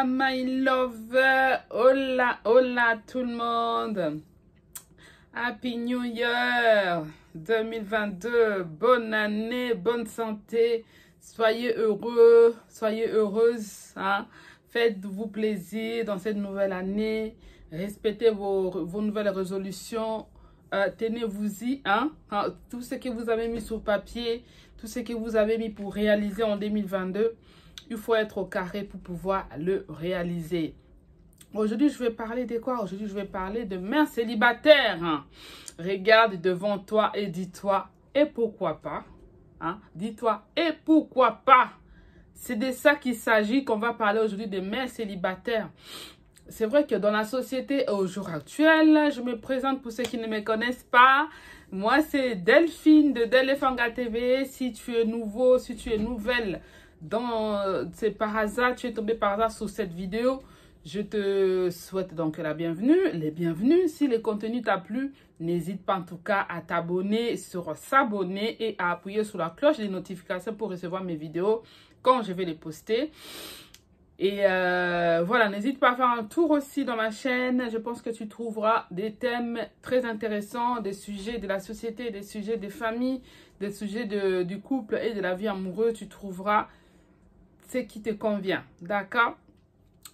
Hola my lover, hola, hola tout le monde. Happy New Year 2022, bonne année, bonne santé, soyez heureux, soyez heureuses, hein? Faites-vous plaisir dans cette nouvelle année, respectez vos nouvelles résolutions, tenez-vous-y, hein? Tout ce que vous avez mis sur papier, tout ce que vous avez mis pour réaliser en 2022, il faut être au carré pour pouvoir le réaliser. Aujourd'hui, je vais parler de quoi? Aujourd'hui, je vais parler de mère célibataire. Hein. Regarde devant toi et dis-toi, et pourquoi pas? Hein? Dis-toi, et pourquoi pas? C'est de ça qu'il s'agit qu'on va parler aujourd'hui de mère célibataire. C'est vrai que dans la société au jour actuel, je me présente pour ceux qui ne me connaissent pas. Moi, c'est Delphine de Delefanga TV. Si tu es nouveau, si tu es nouvelle, c'est par hasard, tu es tombé par hasard sur cette vidéo. Je te souhaite donc la bienvenue, les bienvenus. Si le contenu t'a plu, n'hésite pas en tout cas à t'abonner sur s'abonner et à appuyer sur la cloche des notifications pour recevoir mes vidéos quand je vais les poster. Et voilà, n'hésite pas à faire un tour aussi dans ma chaîne. Je pense que tu trouveras des thèmes très intéressants, des sujets de la société, des sujets des familles, des sujets du couple et de la vie amoureuse. Tu trouveras ce qui te convient, d'accord?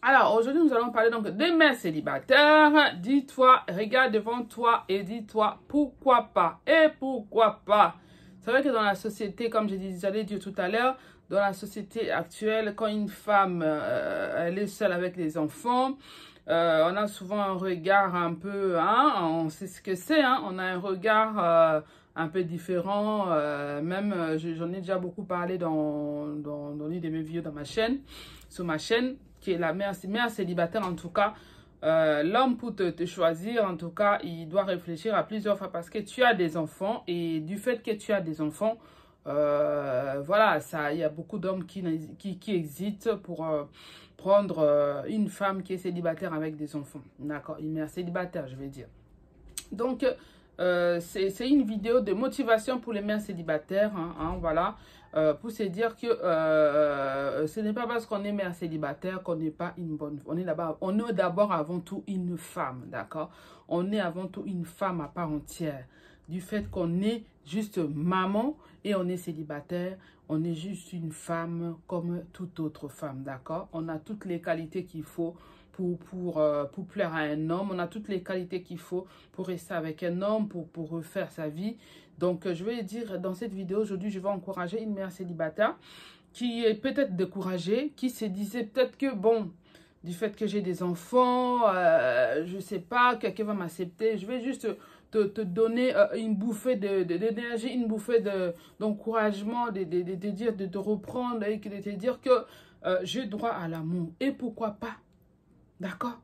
Alors, aujourd'hui, nous allons parler donc des mères célibataires. Dis-toi, regarde devant toi et dis-toi pourquoi pas. Et pourquoi pas. C'est vrai que dans la société, comme j'allais dire tout à l'heure, dans la société actuelle, quand une femme elle est seule avec les enfants, on a souvent un regard un peu, hein, on sait ce que c'est, hein, on a un regard un peu différent. J'en ai déjà beaucoup parlé dans une de mes vidéos dans ma chaîne, sur ma chaîne, qui est la mère célibataire en tout cas. L'homme pour te choisir, en tout cas, il doit réfléchir à plusieurs fois parce que tu as des enfants et du fait que tu as des enfants, voilà, il y a beaucoup d'hommes qui hésitent pour prendre une femme qui est célibataire avec des enfants. D'accord, une mère célibataire, je vais dire. Donc, c'est une vidéo de motivation pour les mères célibataires, voilà, pour se dire que ce n'est pas parce qu'on est mère célibataire qu'on n'est pas une bonne femme. On est d'abord avant tout une femme, d'accord? On est avant tout une femme à part entière. Du fait qu'on est juste maman et on est célibataire, on est juste une femme comme toute autre femme, d'accord? On a toutes les qualités qu'il faut pour plaire à un homme. On a toutes les qualités qu'il faut pour rester avec un homme, pour refaire sa vie. Donc, je vais dire dans cette vidéo, aujourd'hui, je vais encourager une mère célibataire qui est peut-être découragée, qui se disait peut-être que, bon, du fait que j'ai des enfants, je ne sais pas, quelqu'un va m'accepter. Je vais juste te donner une bouffée d'énergie, une bouffée d'encouragement, de dire, de te reprendre et de te dire que j'ai droit à l'amour. Et pourquoi pas? D'accord?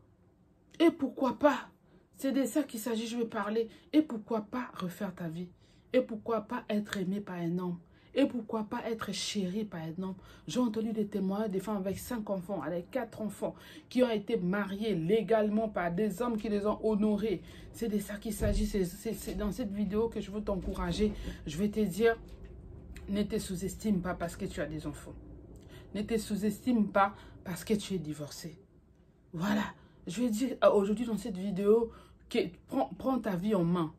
Et pourquoi pas? C'est de ça qu'il s'agit, je vais parler. Et pourquoi pas refaire ta vie? Et pourquoi pas être aimé par un homme? Et pourquoi pas être chéri par un homme? J'ai entendu des témoignages des femmes avec 5 enfants, avec 4 enfants, qui ont été mariées légalement par des hommes qui les ont honorés. C'est de ça qu'il s'agit. C'est dans cette vidéo que je veux t'encourager. Je vais te dire, ne te sous-estime pas parce que tu as des enfants. Ne te sous-estime pas parce que tu es divorcé. Voilà, je vais dire aujourd'hui dans cette vidéo que prends ta vie en main.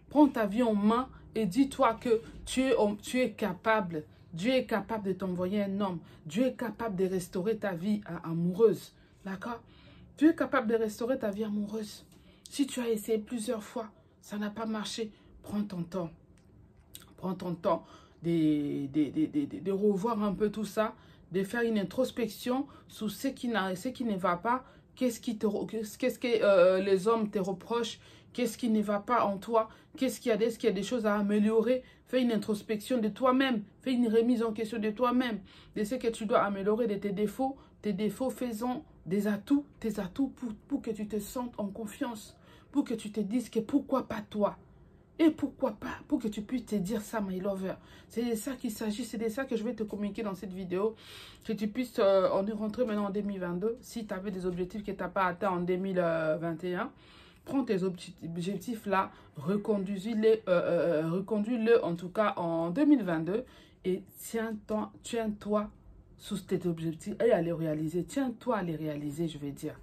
Prends ta vie en main et dis-toi que tu es capable. Dieu est capable de t'envoyer un homme. Dieu est capable de restaurer ta vie amoureuse. D'accord? Dieu est capable de restaurer ta vie amoureuse. Si tu as essayé plusieurs fois, ça n'a pas marché, prends ton temps. Prends ton temps de revoir un peu tout ça, de faire une introspection sur ce qui ne va pas. Qu'est-ce que les hommes te reprochent? Qu'est-ce qui ne va pas en toi? Est-ce qu'il y a des choses à améliorer? Fais une introspection de toi-même. Fais une remise en question de toi-même. De ce que tu dois améliorer, de tes défauts. Tes défauts, faisons des atouts. Tes atouts pour que tu te sentes en confiance. Pour que tu te dises que pourquoi pas toi? Et pourquoi pas, pour que tu puisses te dire ça, my lover. C'est de ça qu'il s'agit, c'est de ça que je vais te communiquer dans cette vidéo. Que tu puisses, on est rentré maintenant en 2022. Si tu avais des objectifs que tu n'as pas atteints en 2021, prends tes objectifs là, reconduis-les en tout cas en 2022. Et tiens-toi sur tes objectifs et à les réaliser. Tiens-toi à les réaliser, je vais dire.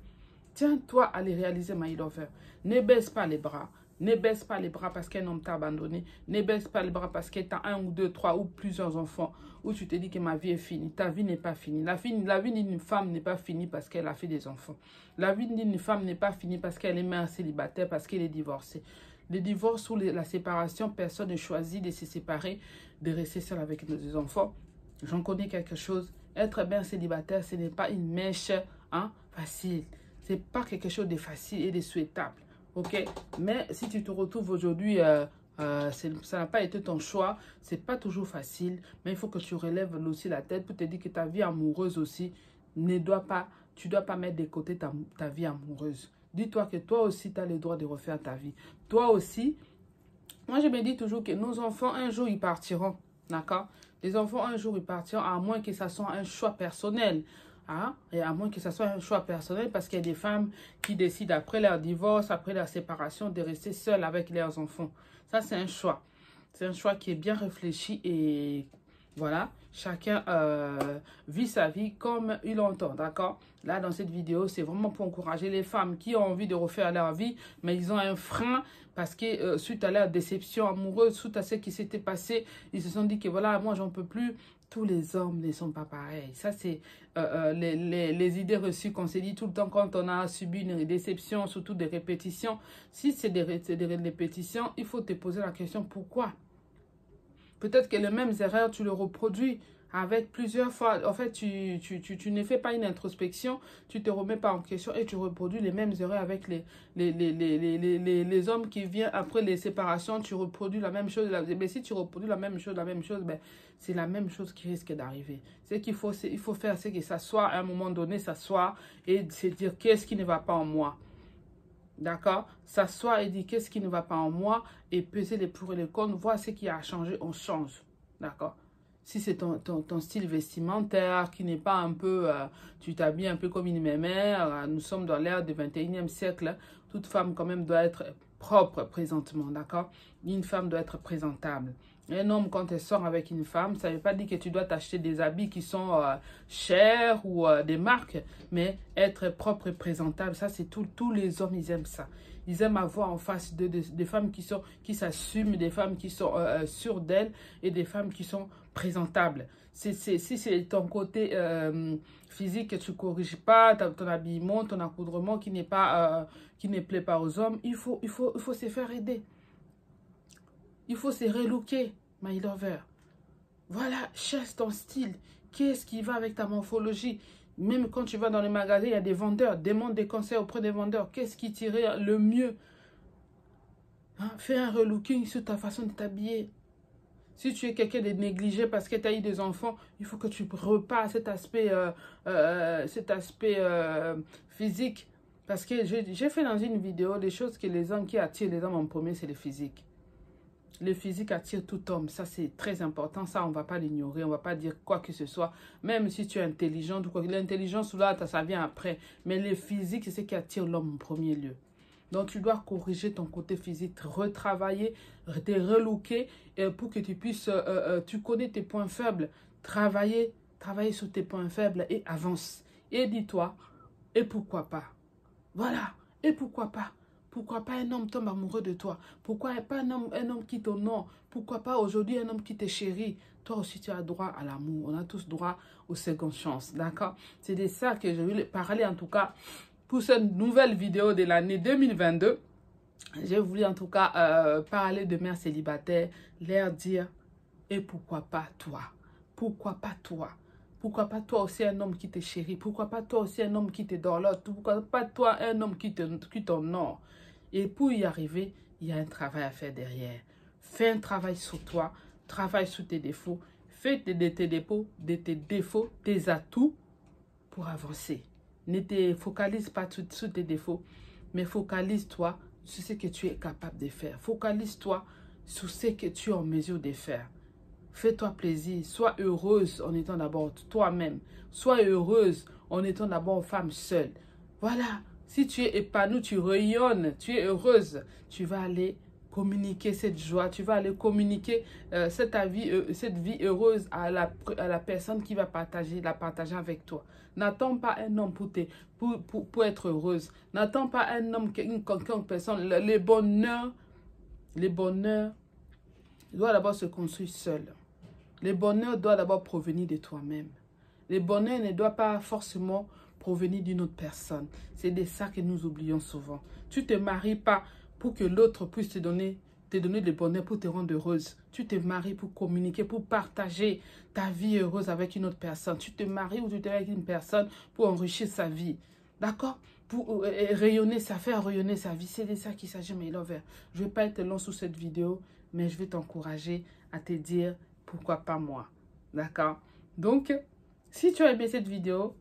Tiens-toi à les réaliser, my lover. Ne baisse pas les bras. Ne baisse pas les bras parce qu'un homme t'a abandonné. Ne baisse pas les bras parce que tu as 1 ou 2, 3 ou plusieurs enfants. Où tu te dis que ma vie est finie. Ta vie n'est pas finie. La vie d'une femme n'est pas finie parce qu'elle a fait des enfants. La vie d'une femme n'est pas finie parce qu'elle est mère célibataire, parce qu'elle est divorcée. Le divorce ou la séparation, personne ne choisit de se séparer, de rester seul avec nos enfants. J'en connais quelque chose. Être bien célibataire, ce n'est pas une mèche facile. Ce n'est pas quelque chose de facile et de souhaitable. Ok? Mais si tu te retrouves aujourd'hui, ça n'a pas été ton choix. Ce n'est pas toujours facile. Mais il faut que tu relèves aussi la tête pour te dire que ta vie amoureuse aussi tu ne dois pas mettre de côté ta vie amoureuse. Dis-toi que toi aussi, tu as le droit de refaire ta vie. Toi aussi, moi je me dis toujours que nos enfants, un jour, ils partiront. D'accord? Les enfants, un jour, ils partiront, à moins que ça soit un choix personnel. Hein? Et à moins que ce soit un choix personnel, parce qu'il y a des femmes qui décident après leur divorce, après leur séparation, de rester seules avec leurs enfants. Ça, c'est un choix. C'est un choix qui est bien réfléchi et voilà, chacun vit sa vie comme il l'entend, d'accord? Là, dans cette vidéo, c'est vraiment pour encourager les femmes qui ont envie de refaire leur vie, mais ils ont un frein parce que suite à leur déception amoureuse, suite à ce qui s'était passé, ils se sont dit que voilà, moi, j'en peux plus. Tous les hommes ne sont pas pareils. Ça, c'est les idées reçues qu'on s'est dit tout le temps quand on a subi une déception, surtout des répétitions. Si c'est des répétitions, il faut te poser la question pourquoi? Peut-être que les mêmes erreurs, tu les reproduis avec plusieurs fois. En fait, tu ne fais pas une introspection, tu ne te remets pas en question et tu reproduis les mêmes erreurs avec les hommes qui viennent après les séparations. Tu reproduis la même chose. Mais si tu reproduis la même chose, ben, c'est la même chose qui risque d'arriver. Ce qu'il faut, il faut faire, c'est que s'asseoir à un moment donné, s'asseoir et se dire qu'est-ce qui ne va pas en moi. D'accord? S'asseoir et dire qu'est-ce qui ne va pas en moi et peser les pour et les contre, voir ce qui a changé, on change. D'accord? Si c'est ton style vestimentaire qui n'est pas un peu, tu t'habilles un peu comme une mémère, nous sommes dans l'ère du 21e siècle, toute femme quand même doit être propre présentement, d'accord? Une femme doit être présentable. Un homme, quand elle sort avec une femme, ça ne veut pas dire que tu dois t'acheter des habits qui sont chers ou des marques, mais être propre et présentable, ça c'est tous les hommes, ils aiment ça. Ils aiment avoir en face des femmes qui s'assument, des femmes qui sont sûres d'elles et des femmes qui sont présentables. Si c'est ton côté physique que tu ne corriges pas, ton habillement, ton accoutrement qui ne plaît pas aux hommes, il faut se faire aider. Il faut se relooker, my lover. Voilà, cherche ton style. Qu'est-ce qui va avec ta morphologie? Même quand tu vas dans les magasins, il y a des vendeurs. Demande des conseils auprès des vendeurs. Qu'est-ce qui t'irait le mieux? Hein? Fais un relooking sur ta façon de t'habiller. Si tu es quelqu'un de négligé parce que tu as eu des enfants, il faut que tu repasses cet aspect physique. Parce que j'ai fait dans une vidéo des choses que les hommes qui attirent les hommes en premier, c'est le physique. Le physique attire tout homme, ça c'est très important, ça on ne va pas l'ignorer, on ne va pas dire quoi que ce soit, même si tu es intelligent, l'intelligence là ça vient après, mais le physique c'est ce qui attire l'homme en premier lieu. Donc tu dois corriger ton côté physique, retravailler, te relooker pour que tu puisses, tu connais tes points faibles, travailler sur tes points faibles et avance. Et dis-toi, et pourquoi pas? Voilà, et pourquoi pas? Pourquoi pas un homme tombe amoureux de toi? Pourquoi pas un homme qui t'honore? Pourquoi pas aujourd'hui un homme qui te chérit? Toi aussi, tu as droit à l'amour. On a tous droit aux secondes chances. D'accord? C'est de ça que je voulais parler en tout cas pour cette nouvelle vidéo de l'année 2022. J'ai voulu en tout cas parler de mères célibataires, leur dire et pourquoi pas toi? Pourquoi pas toi? Pourquoi pas toi aussi un homme qui te chérit? Pourquoi pas toi aussi un homme qui te dorlote? Pourquoi pas toi un homme qui t'honore? Et pour y arriver, il y a un travail à faire derrière. Fais un travail sur toi, travaille sur tes défauts, fais de tes défauts, tes atouts pour avancer. Ne te focalise pas sur tes défauts, mais focalise-toi sur ce que tu es capable de faire. Focalise-toi sur ce que tu es en mesure de faire. Fais-toi plaisir, sois heureuse en étant d'abord toi-même. Sois heureuse en étant d'abord femme seule. Voilà, si tu es épanouie, tu rayonnes, tu es heureuse, tu vas aller communiquer cette joie, tu vas aller communiquer cette vie heureuse à la personne qui va la partager avec toi. N'attends pas un homme pour être heureuse. N'attends pas un homme, une personne. Les bonheurs doivent d'abord se construire seul. Le bonheur doit d'abord provenir de toi-même. Le bonheur ne doit pas forcément provenir d'une autre personne. C'est de ça que nous oublions souvent. Tu ne te maries pas pour que l'autre puisse te donner le bonheur, pour te rendre heureuse. Tu te maries pour communiquer, pour partager ta vie heureuse avec une autre personne. Tu te maries ou tu te maries avec une personne pour enrichir sa vie. D'accord? Pour rayonner, faire rayonner sa vie. C'est de ça qu'il s'agit, mes lovers. Je ne vais pas être long sur cette vidéo, mais je vais t'encourager à te dire pourquoi pas moi. D'accord? Donc, si tu as aimé cette vidéo,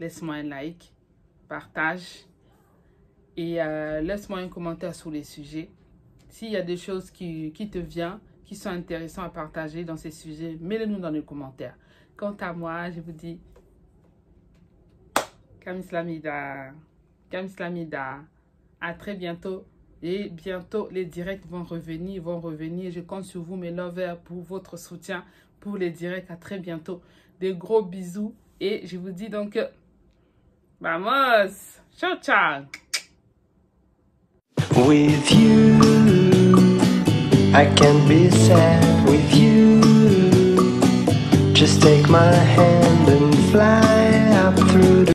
laisse-moi un like, partage et laisse-moi un commentaire sur les sujets. S'il y a des choses qui te viennent, qui sont intéressantes à partager dans ces sujets, mets-les-nous dans les commentaires. Quant à moi, je vous dis Kamslamida, Kamslamida. À très bientôt. Et bientôt, les directs vont revenir. Je compte sur vous, mes lovers, pour votre soutien, pour les directs. À très bientôt. Des gros bisous. Et je vous dis donc, vamos. Ciao, ciao. With you, I can't be sad with you. Just take my hand and fly up through the